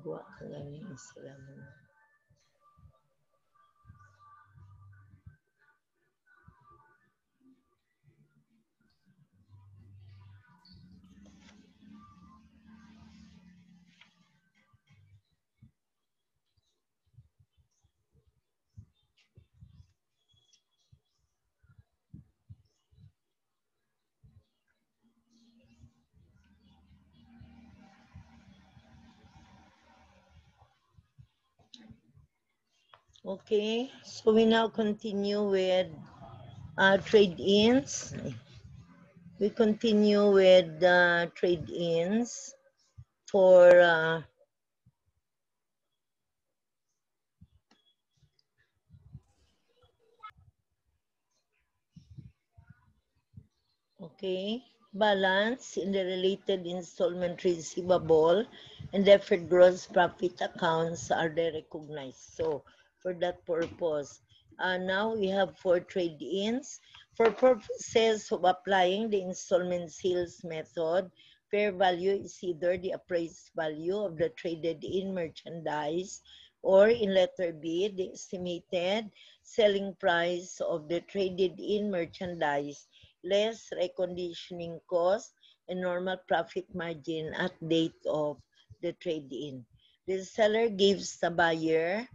Gua ka ganing sila mo. Okay, so we now continue with trade-ins. We continue with trade-ins for okay, balance in the related installment receivable and deferred gross profit accounts are they recognized. So for that purpose, now we have 4 trade-ins. For purposes of applying the installment sales method, fair value is either the appraised value of the traded-in merchandise or in letter B, the estimated selling price of the traded-in merchandise less reconditioning cost and normal profit margin at date of the trade-in. The seller gives the buyer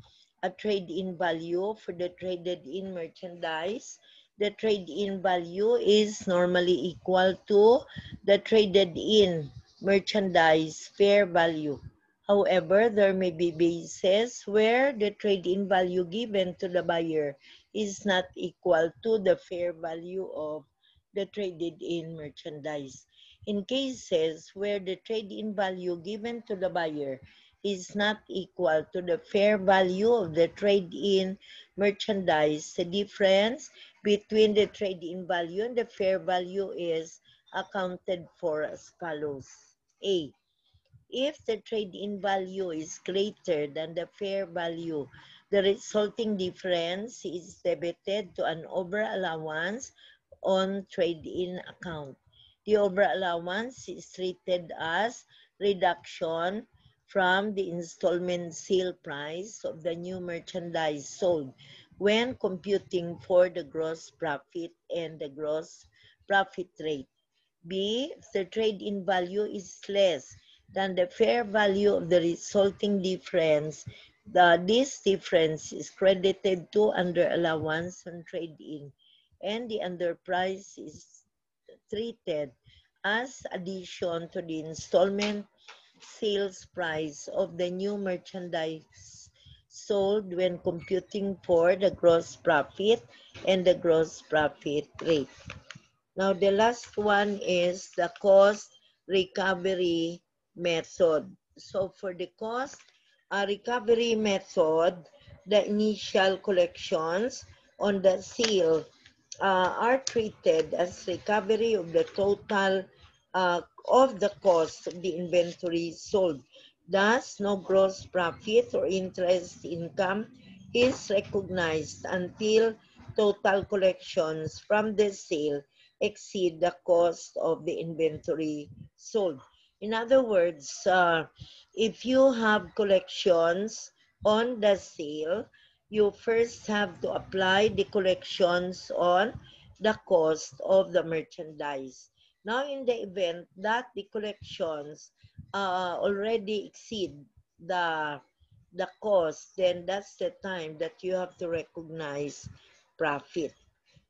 a trade-in value for the traded-in merchandise. The trade-in value is normally equal to the traded-in merchandise fair value. However, there may be cases where the trade-in value given to the buyer is not equal to the fair value of the traded-in merchandise. In cases where the trade-in value given to the buyer is not equal to the fair value of the trade-in merchandise, the difference between the trade-in value and the fair value is accounted for as follows. A. If the trade-in value is greater than the fair value, the resulting difference is debited to an over-allowance on trade-in account. The over-allowance is treated as reduction from the installment sale price of the new merchandise sold when computing for the gross profit and the gross profit rate. B, if the trade-in value is less than the fair value of the resulting difference, this difference is credited to under allowance on trade-in, and the underprice is treated as addition to the installment sales price of the new merchandise sold when computing for the gross profit and the gross profit rate. Now, the last one is the cost recovery method. So, for the cost recovery method, the initial collections on the sale are treated as recovery of the total of the cost of the inventory sold. Thus, no gross profit or interest income is recognized until total collections from the sale exceed the cost of the inventory sold. In other words, if you have collections on the sale, you first have to apply the collections on the cost of the merchandise. Now, in the event that the collections already exceed the cost, then that's the time that you have to recognize profit.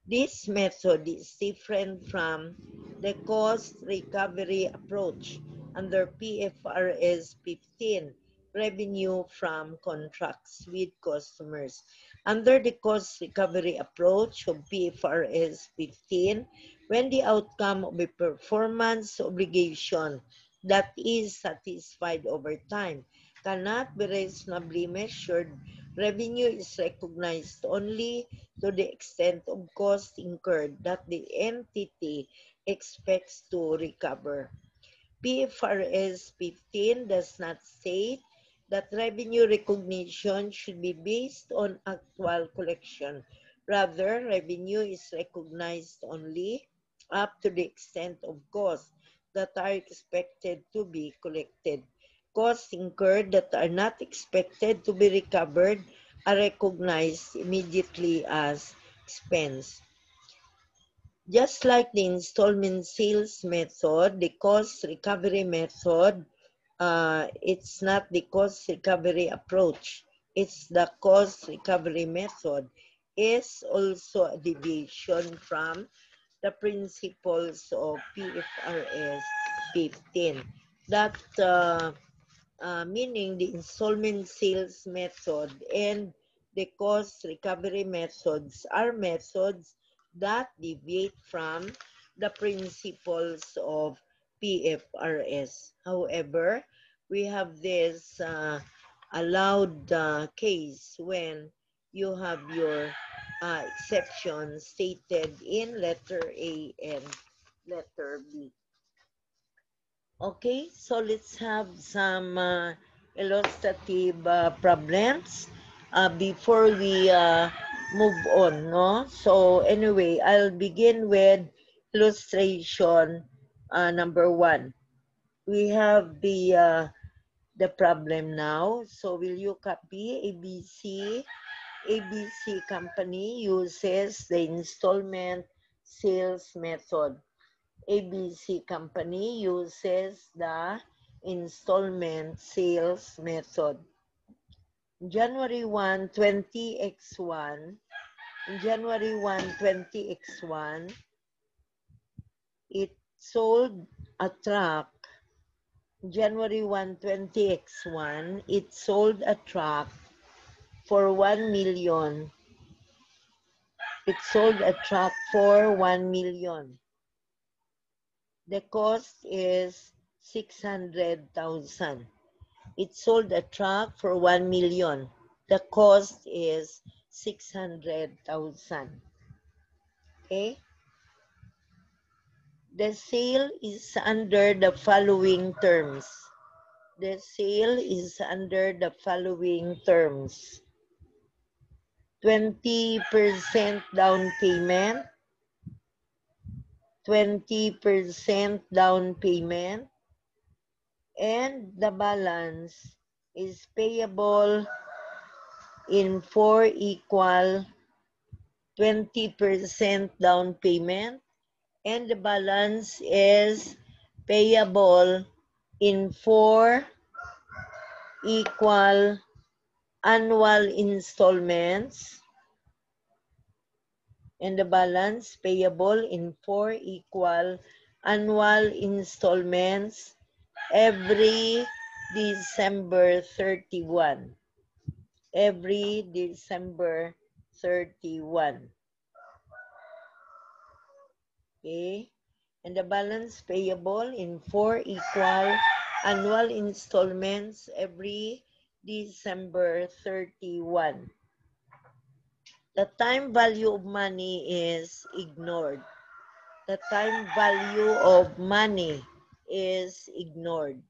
This method is different from the cost recovery approach under PFRS 15, revenue from contracts with customers. Under the cost recovery approach of PFRS 15, when the outcome of a performance obligation that is satisfied over time cannot be reasonably measured, revenue is recognized only to the extent of cost incurred that the entity expects to recover. PFRS 15 does not state that revenue recognition should be based on actual collection. Rather, revenue is recognized only up to the extent of costs that are expected to be collected. Costs incurred that are not expected to be recovered are recognized immediately as expense. Just like the installment sales method, the cost recovery method, it's not the cost recovery approach. It's the cost recovery method is also a deviation from the principles of PFRS 15. That meaning the installment sales method and the cost recovery methods are methods that deviate from the principles of PFRS. However, we have this allowed case when you have your exception stated in letter A and letter B. Okay, so let's have some illustrative problems before we move on, no? So anyway, I'll begin with illustration number 1. We have the problem now. So will you copy ABC? ABC company uses the installment sales method. ABC company uses the installment sales method. January 1, 20x1, January 1, 20x1, it sold a truck. January 1, 20x1, it sold a truck for 1 million. It sold a truck for 1 million. The cost is 600,000. It sold a truck for 1 million. The cost is 600,000. Okay? The sale is under the following terms. The sale is under the following terms. 20% down payment, 20% down payment, and the balance is payable in 4 equal 20% down payment, and the balance is payable in 4 equal annual installments, and the balance payable in 4 equal annual installments every December 31. Every December 31. Okay? And the balance payable in 4 equal annual installments every December 31. The time value of money is ignored. The time value of money is ignored.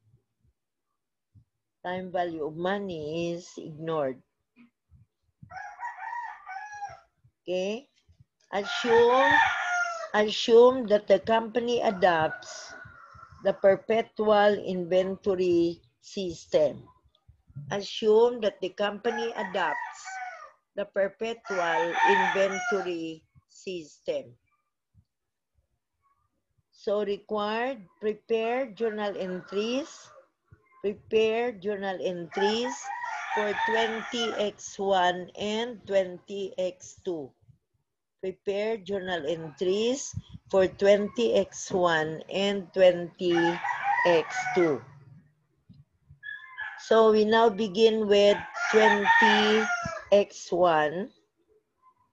Time value of money is ignored. Okay? Assume that the company adopts the perpetual inventory system. Assume that the company adopts the perpetual inventory system. So required, prepare journal entries for 20x1 and 20x2. Prepare journal entries for 20x1 and 20x2. So we now begin with 20x1.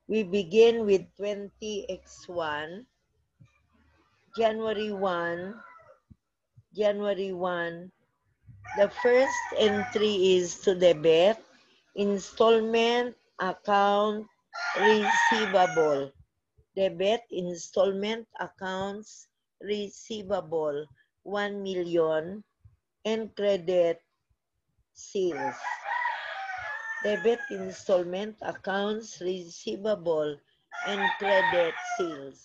We begin with 20x1. January 1. The first entry is to debit installment account receivable. Debit installment accounts receivable 1 million and credit sales. Debit installment accounts receivable and credit sales.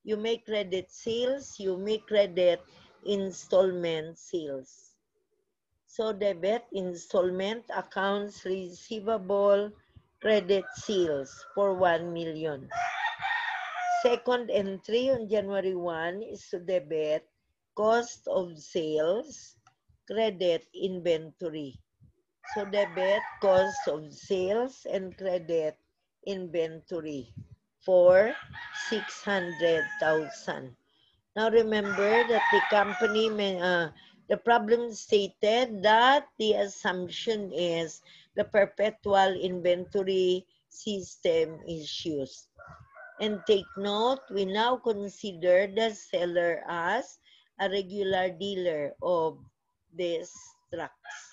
You make credit sales, you make credit installment sales. So debit, installment, accounts receivable, credit sales for 1 million. Second entry on January 1 is to debit cost of sales, credit inventory. So debit cost of sales and credit inventory for 600,000. Now remember that the company, the problem stated that the assumption is the perpetual inventory system is used. And take note, we now consider the seller as a regular dealer of these trucks.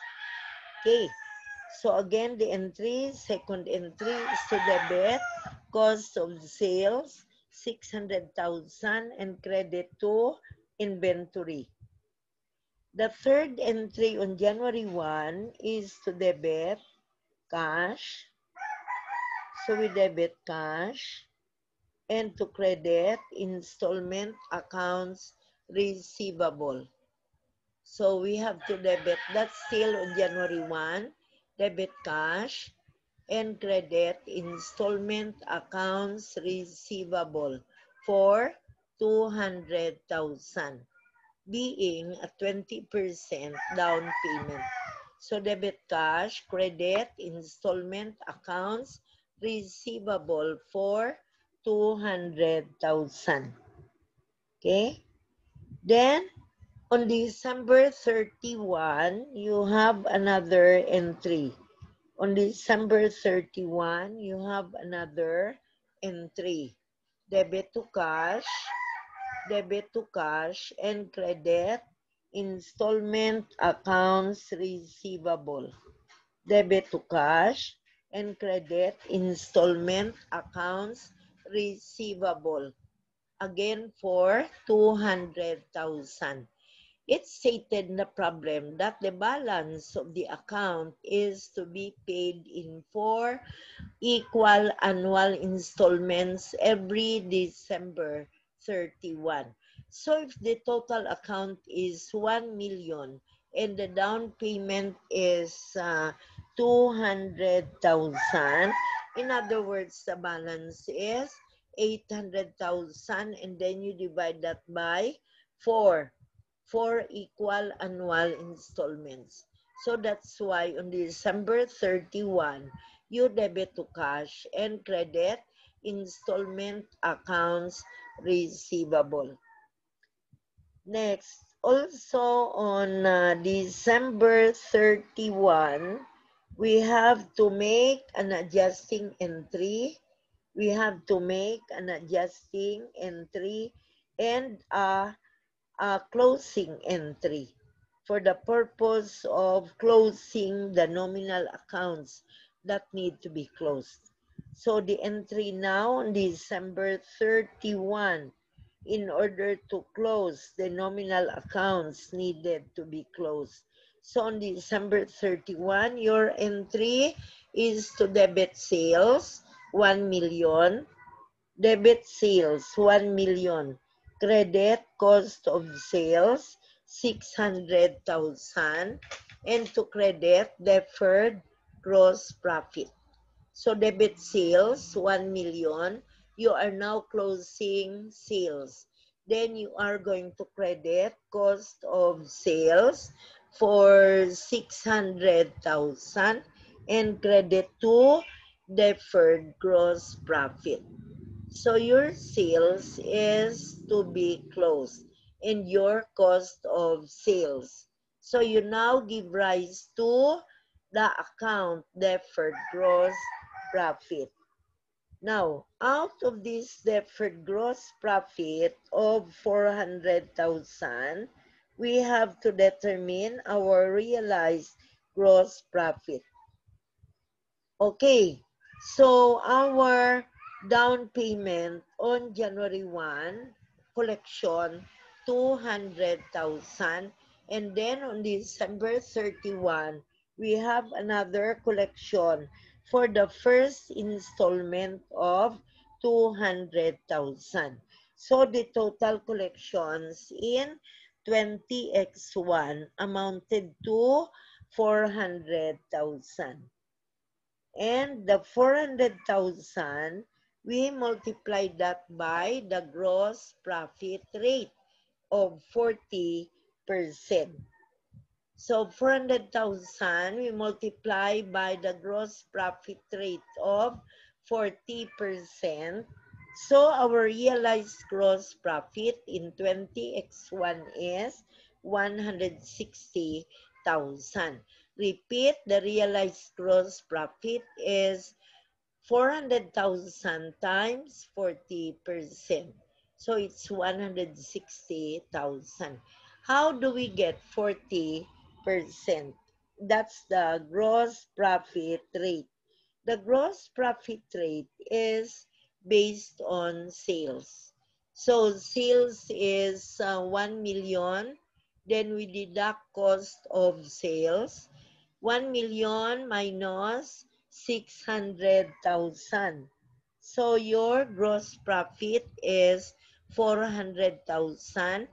Okay, so again, the entry, second entry is to debit cost of sales, 600,000 and credit to inventory. The third entry on January 1 is to debit cash. So we debit cash and to credit installment accounts receivable. So we have to debit, that's still on January 1, debit cash and credit installment accounts receivable for 200,000, being a 20% down payment. So debit cash, credit, installment accounts receivable for 200,000. Okay? Then, on December 31, you have another entry. On December 31, you have another entry. Debit to cash, and credit, installment accounts receivable. Debit to cash and credit, installment accounts receivable. Again for 200,000. It's stated in the problem that the balance of the account is to be paid in 4 equal annual installments every December 31. So if the total account is 1 million and the down payment is 200,000, in other words, the balance is 800,000 and then you divide that by 4 equal annual installments. So that's why on December 31, you debit to cash and credit installment accounts receivable. Next, also on December 31, we have to make an adjusting entry. We have to make an adjusting entry and a closing entry for the purpose of closing the nominal accounts that need to be closed. So the entry now on December 31, in order to close the nominal accounts needed to be closed. So on December 31, your entry is to debit sales, 1 million, debit sales, 1 million, credit cost of sales, 600,000, and to credit deferred gross profit. So debit sales, 1 million, you are now closing sales. Then you are going to credit cost of sales for 600,000 and credit to deferred gross profit. So your sales is to be closed and your cost of sales. So you now give rise to the account deferred gross profit. Now, out of this deferred gross profit of 400,000, we have to determine our realized gross profit. Okay, so our down payment on January 1, collection 200,000, and then on December 31, we have another collection for the first installment of 200,000. So the total collections in 20x1 amounted to 400,000. And the 400,000, we multiply that by the gross profit rate of 40%. So 400,000, we multiply by the gross profit rate of 40%. So our realized gross profit in 20x1 is 160,000. Repeat, the realized gross profit is 400,000 times 40%. So it's 160,000. How do we get 40%? That's the gross profit rate. The gross profit rate is based on sales. So sales is 1 million. Then we deduct cost of sales. 1 million minus 600,000. So your gross profit is 400,000.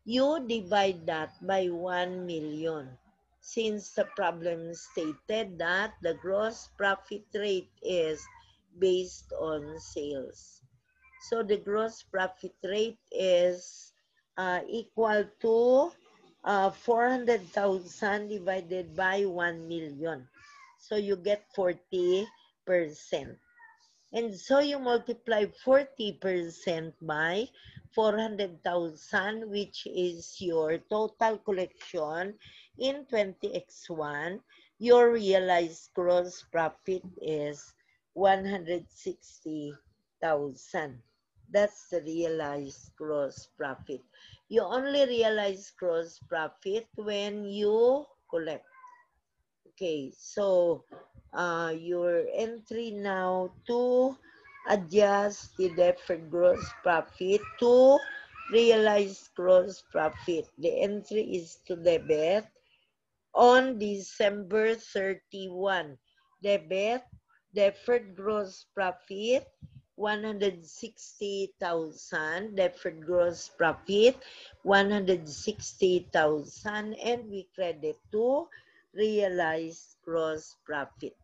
You divide that by 1 million. Since the problem stated that the gross profit rate is based on sales. So the gross profit rate is equal to 400,000 divided by 1 million. So you get 40%. And so you multiply 40% by 400,000, which is your total collection in 20x1. Your realized gross profit is 160,000. That's the realized gross profit. You only realize gross profit when you collect. Okay, so your entry now to adjust the deferred gross profit to realized gross profit. The entry is to debit on December 31. Debit deferred gross profit 160,000, deferred gross profit 160,000, and we credit to realized gross profit.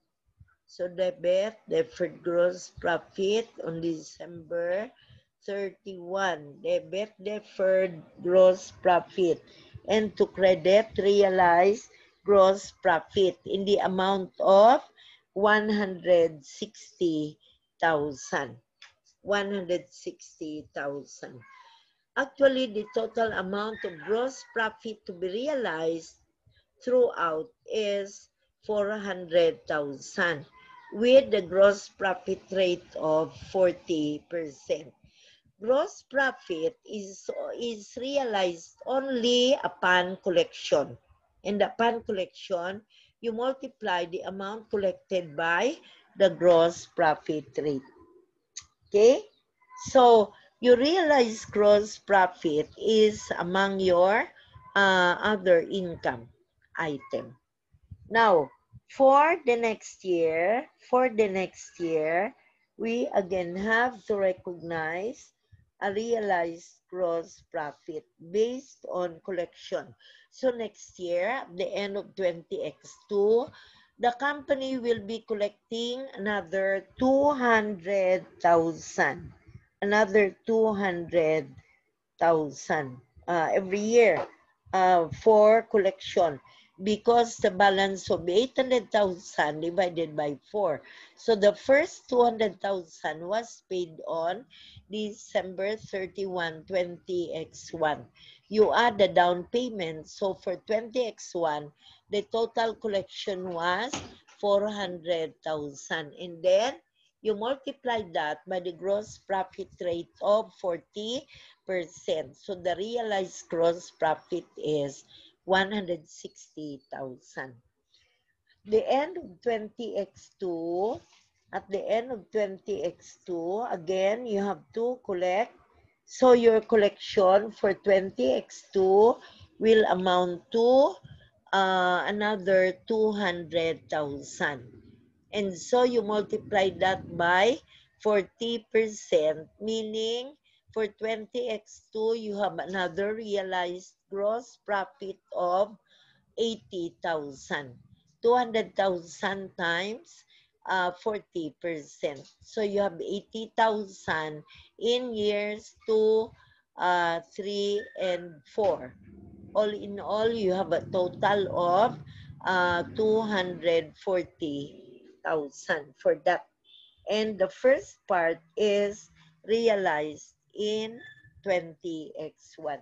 So debit deferred gross profit on December 31. Debit deferred gross profit, and to credit realized gross profit in the amount of 160,000. 160,000. Actually, the total amount of gross profit to be realized throughout is 400,000 with the gross profit rate of 40%. Gross profit is realized only upon collection. And upon collection, you multiply the amount collected by the gross profit rate. Okay? So, you realize gross profit is among your other income item. Now, for the next year, we again have to recognize a realized gross profit based on collection. So next year, at the end of 20x2, the company will be collecting another 200,000. Another 200,000 every year for collection, because the balance of 800,000 divided by 4. So the first 200,000 was paid on December 31, 20x1. You add the down payment. So for 20x1, the total collection was 400,000. And then you multiply that by the gross profit rate of 40%. So the realized gross profit is 160,000. The end of 20x2, at the end of 20x2, again, you have to collect. So your collection for 20x2 will amount to another 200,000. And so you multiply that by 40%, meaning for 20x2, you have another realized gross profit of 80,000. 200,000 times 40%. So you have 80,000 in years 2, 3, and 4. All in all, you have a total of 240,000 for that. And the first part is realized in 20x1.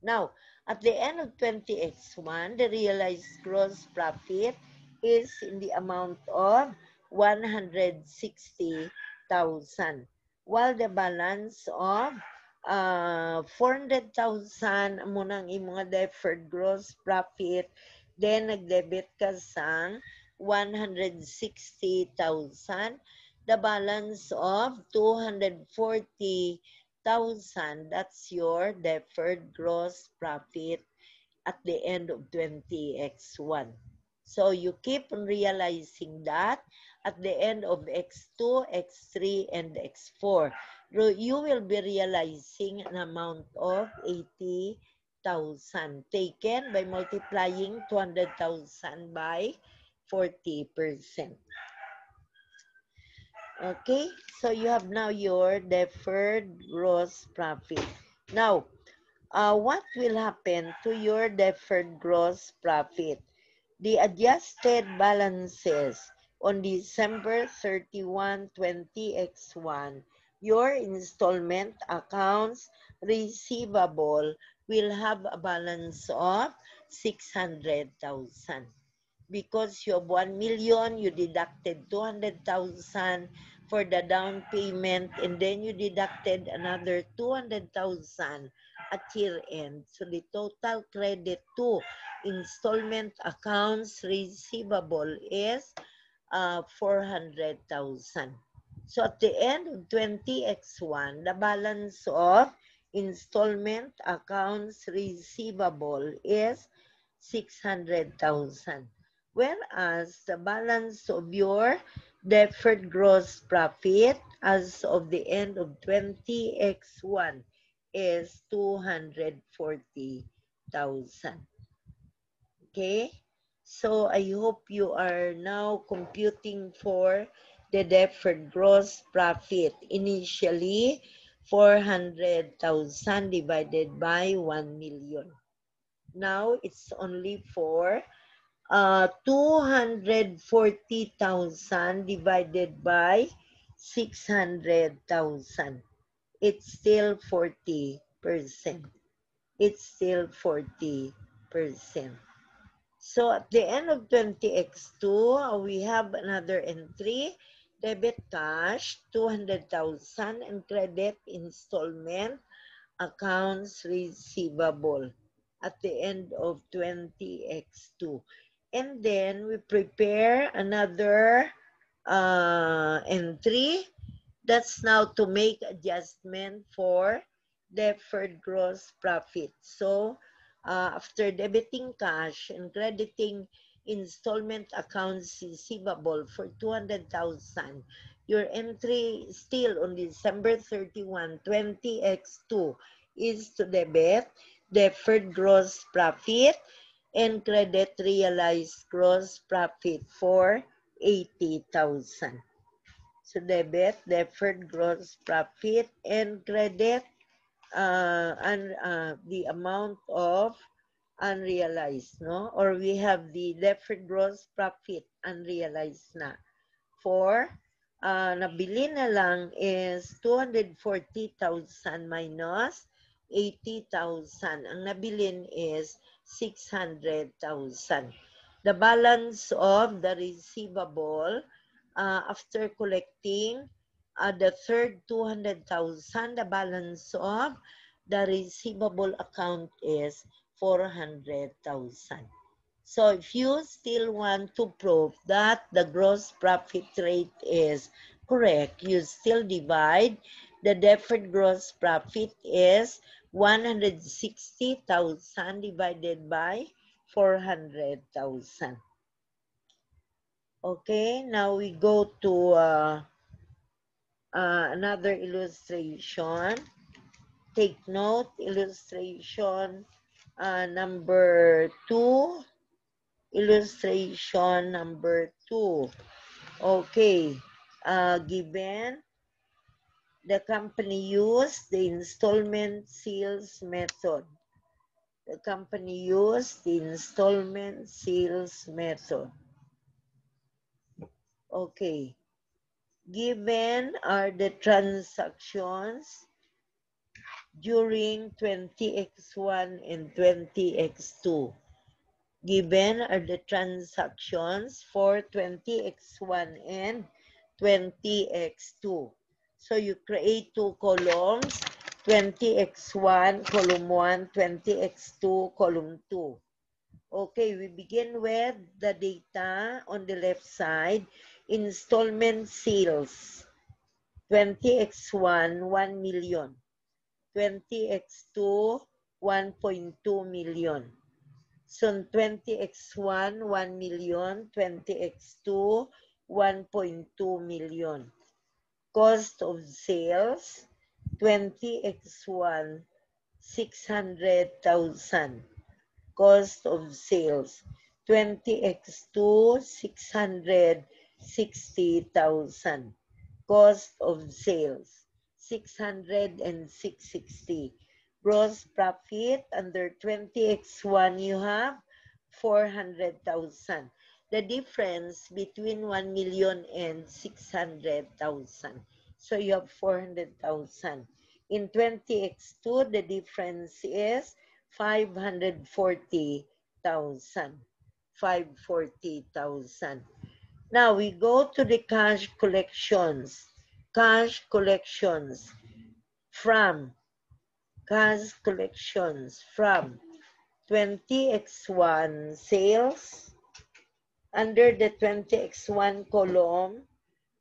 Now, at the end of 20x1, the realized gross profit is in the amount of 160,000, while the balance of 400,000 mo nang imong deferred gross profit, then nagdebit ka sang 160,000, the balance of 240,000, that's your deferred gross profit at the end of 20x1. So you keep on realizing that at the end of x2, x3, and x4. You will be realizing an amount of 80,000 taken by multiplying 200,000 by 40%. Okay, so you have now your deferred gross profit. Now, what will happen to your deferred gross profit? The adjusted balances on December 31, 20x1, your installment accounts receivable will have a balance of 600,000. Because you have 1 million, you deducted 200,000 for the down payment, and then you deducted another 200,000 at year end. So the total credit to installment accounts receivable is 400,000. So at the end of 20x1, the balance of installment accounts receivable is 600,000. Whereas the balance of your deferred gross profit as of the end of 20x1 is 240,000. Okay? So I hope you are now computing for the deferred gross profit. Initially, 400,000 divided by 1 million. Now it's only for 240,000 divided by 600,000. It's still 40%. It's still 40%. So at the end of 20x2, we have another entry, debit cash, 200,000, and credit installment accounts receivable at the end of 20x2. And then we prepare another entry that's now to make adjustment for deferred gross profit. So after debiting cash and crediting installment accounts receivable for 200,000, your entry still on December 31, 20x2 is to debit deferred gross profit and credit realized gross profit for 80,000. So debit deferred gross profit and credit the amount of unrealized, no? Or we have the deferred gross profit unrealized na. For nabili na lang is 240,000 minus 80,000. Ang nabilin is 600,000. The balance of the receivable after collecting the third 200,000, the balance of the receivable account is 400,000. So if you still want to prove that the gross profit rate is correct, you still divide the deferred gross profit is 160,000 divided by 400,000. Okay, now we go to another illustration. Take note, illustration Number 2, illustration number 2. Okay, given the company used the installment sales method. The company used the installment sales method. Okay. Given are the transactions during 20x1 and 20x2. Given are the transactions for 20x1 and 20x2. So you create two columns, 20x1, column 1, 20x2, column 2. Okay, we begin with the data on the left side. Installment sales. 20x1, 1 million. 20x2, 1.2 million. So 20x1, 1 million. 20x2, 1.2 million. Cost of sales, 20x1, 600,000. Cost of sales, 20x2, 660,000. Cost of sales, 600 and 660. Gross profit under 20x1, you have 400,000. The difference between 1 million and 600,000. So you have 400,000. In 20x2, the difference is 540,000. 540,000. Now we go to the cash collections. Cash collections from 20x1 sales. Under the 20x1 column,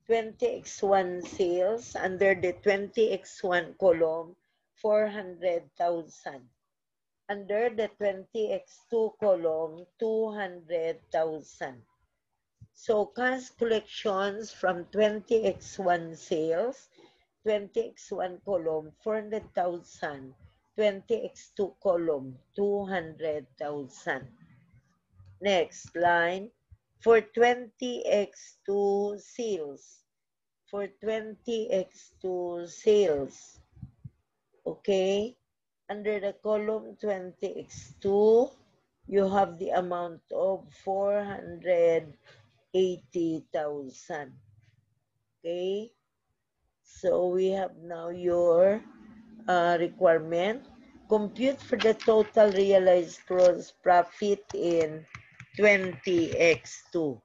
20x1 sales. Under the 20x1 column, 400,000. Under the 20x2 column, 200,000. So cash collections from 20x1 sales, 20x1 column, 400,000, 20x2 column, 200,000. Next line, for 20x2 sales, for 20x2 sales, okay, under the column 20x2, you have the amount of 480,000. Okay, so we have now your requirement. Compute for the total realized gross profit in 20x2.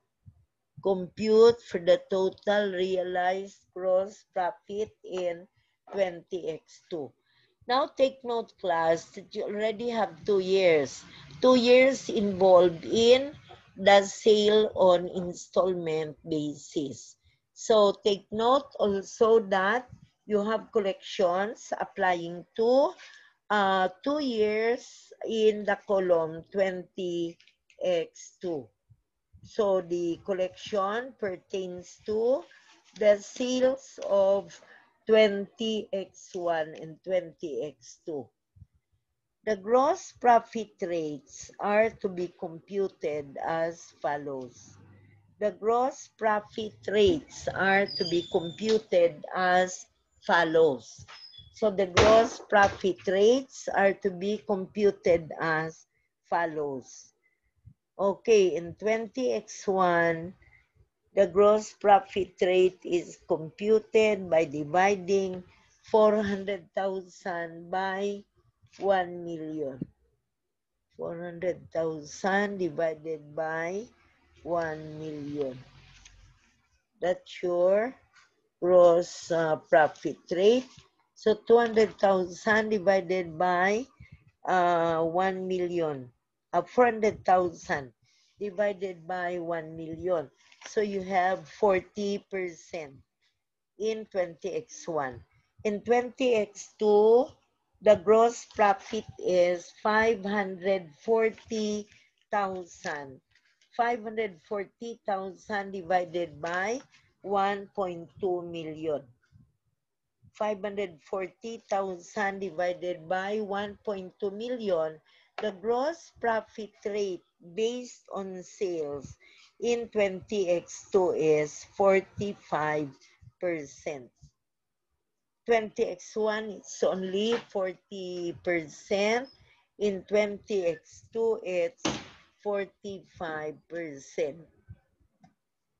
Compute for the total realized gross profit in 20x2. Now take note, class, that you already have 2 years. 2 years involved in the sale on installment basis. So take note also that you have collections applying to 2 years in the column 20x2. So the collection pertains to the sales of 20x1 and 20x2. The gross profit rates are to be computed as follows. The gross profit rates are to be computed as follows. So the gross profit rates are to be computed as follows. Okay, in 20x1, the gross profit rate is computed by dividing 400,000 by 1 million. 400,000 divided by 1 million. That's your gross profit rate. So 200,000 divided by 1 million. 400,000 divided by 1 million. So you have 40% in 20x1. In 20x2, the gross profit is 540,000. 540,000 divided by 1.2 million. 540,000 divided by 1.2 million. the gross profit rate based on sales in 20x2 is 45%. 20x1 it's only 40%. In 20x2 it's 45%.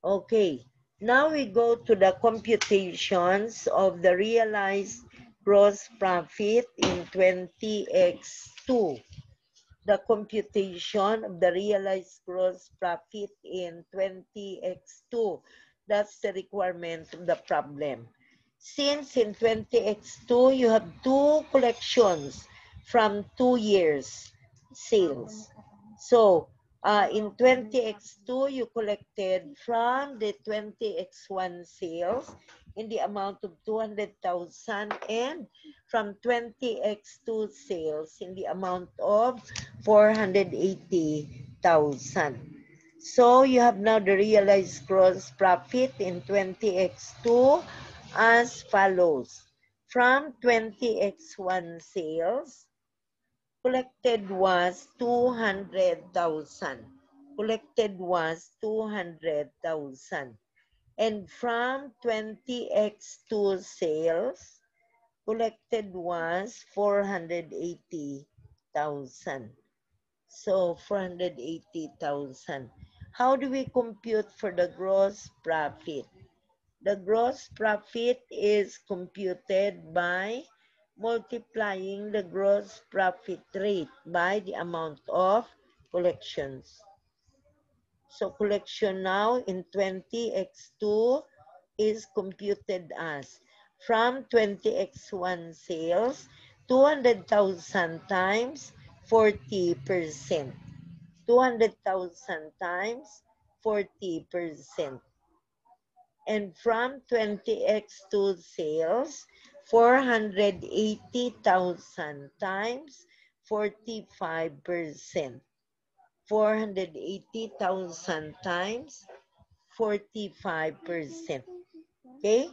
Okay, now we go to the computations of the realized gross profit in 20x2. The computation of the realized gross profit in 20x2. That's the requirement of the problem. Since in 20x2, you have two collections from 2 years sales. So, in 20x2, you collected from the 20x1 sales in the amount of 200,000 and from 20x2 sales in the amount of 480,000. So you have now the realized gross profit in 20x2 as follows. From 20x1 sales, collected was 200,000. Collected was 200,000. And from 20x2 sales, collected was 480,000. So 480,000. How do we compute for the gross profit? The gross profit is computed by multiplying the gross profit rate by the amount of collections. So collection now in 20x2 is computed as from 20x1 sales, 200,000 times 40%. 200,000 times 40%. And from 20x2 sales, 480,000 times 45%. 480,000 times 45%. Okay?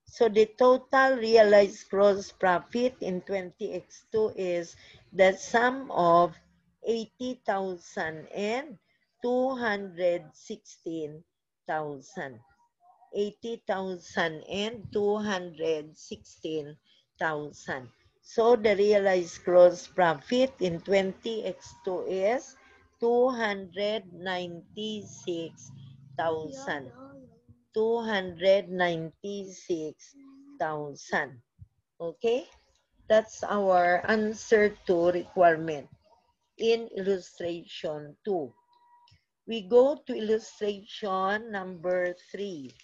So the total realized gross profit in 20x2 is the sum of 80,000 and 216,000. 80,000 and 216,000. So the realized gross profit in 20x2 is 296,000. 296,000. Okay? That's our answer to requirement in illustration 2. We go to illustration number 3.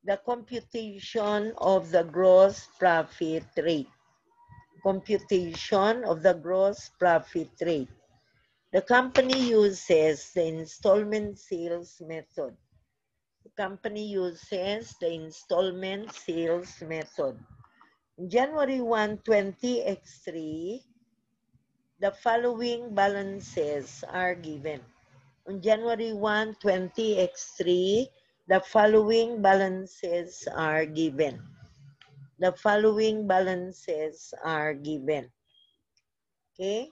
The computation of the gross profit rate. Computation of the gross profit rate. The company uses the installment sales method. The company uses the installment sales method. January 1, 20x3, the following balances are given. On January 1, 20x3, the following balances are given. The following balances are given. Okay?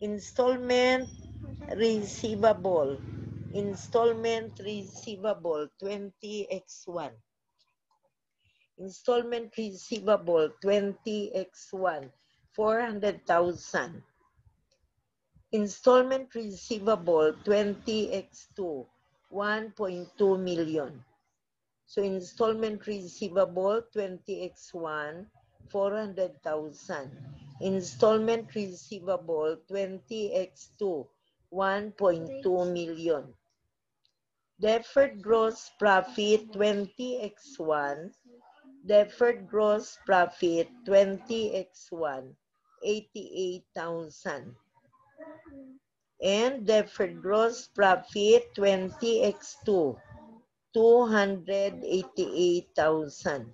Installment receivable. Installment receivable 20x1. Installment receivable 20x1, 400,000. Installment receivable 20x2, 1.2 million. So installment receivable 20x1, 400,000. Installment receivable 20x2, 1.2 million. Deferred gross profit 20x1. Deferred gross profit 20x1, 88,000. And deferred gross profit 20x2, 288,000.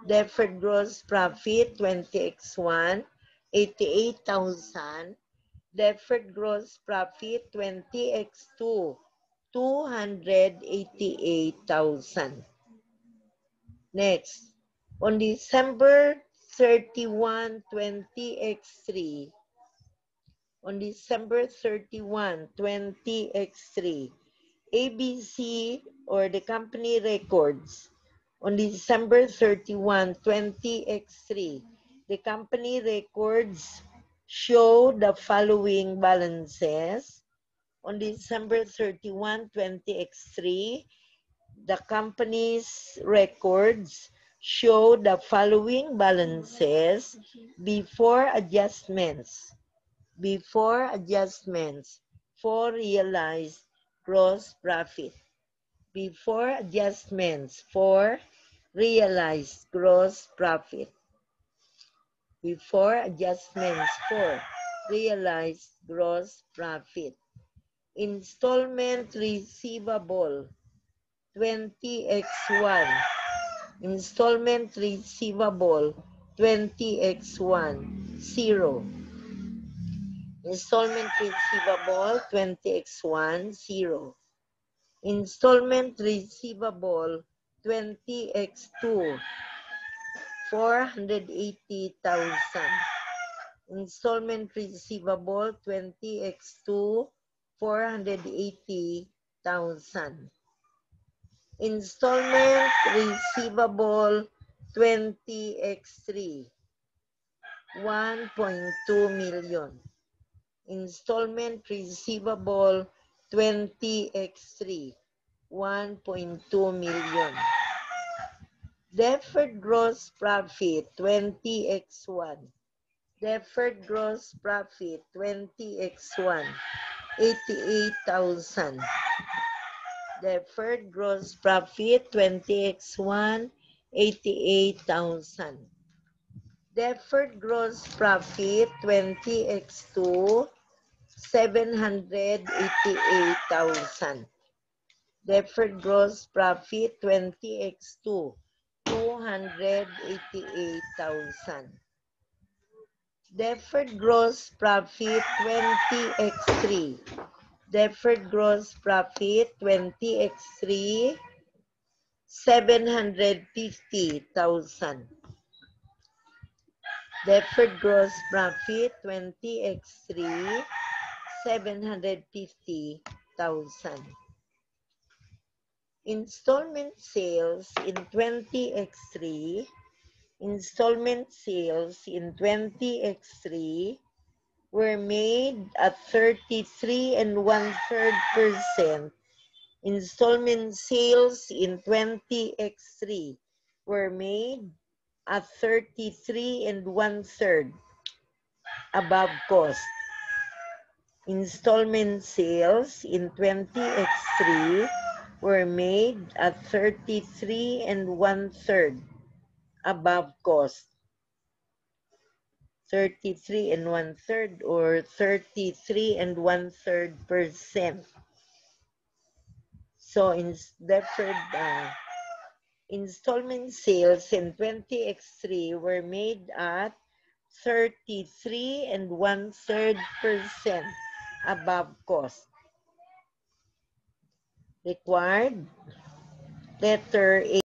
Deferred gross profit 20x1, 88,000. Deferred gross profit 20x2, 288,000. Next, on December 31, 20x3, On December 31, 20X3, ABC or the company records on December 31, 20X3, the company records show the following balances. On December 31, 20X3, the company's records show the following balances before adjustments for realized gross profit. Before adjustments for realized gross profit. Before adjustments for realized gross profit. Installment receivable 20x1. Installment receivable 20x1 0. Installment receivable 20x1 0. Installment receivable 20x2 480,000. Installment receivable 20x2 480,000. Installment receivable 20x3 1.2 million. Installment receivable 20x3 1.2 million. Deferred gross profit 20x1. Deferred gross profit 20x1 88,000. Deferred gross profit 20x1 88,000. Deferred gross profit 20x2 788,000. Deferred gross profit 20x2 288,000. Deferred gross profit 20x3. Deferred gross profit 20x3 750,000. Deferred gross profit 20x3 750,000. Installment sales in 20x3. Installment sales in 20x3 were made at 33 1/3%. Installment sales in 20x3 were made at 33 1/3 above cost. Installment sales in 20x3 were made at 33 1/3 above cost. 33 1/3 or 33 1/3%. So in deferred installment sales in 20x3 were made at 33 1/3% above cost. Required letter A.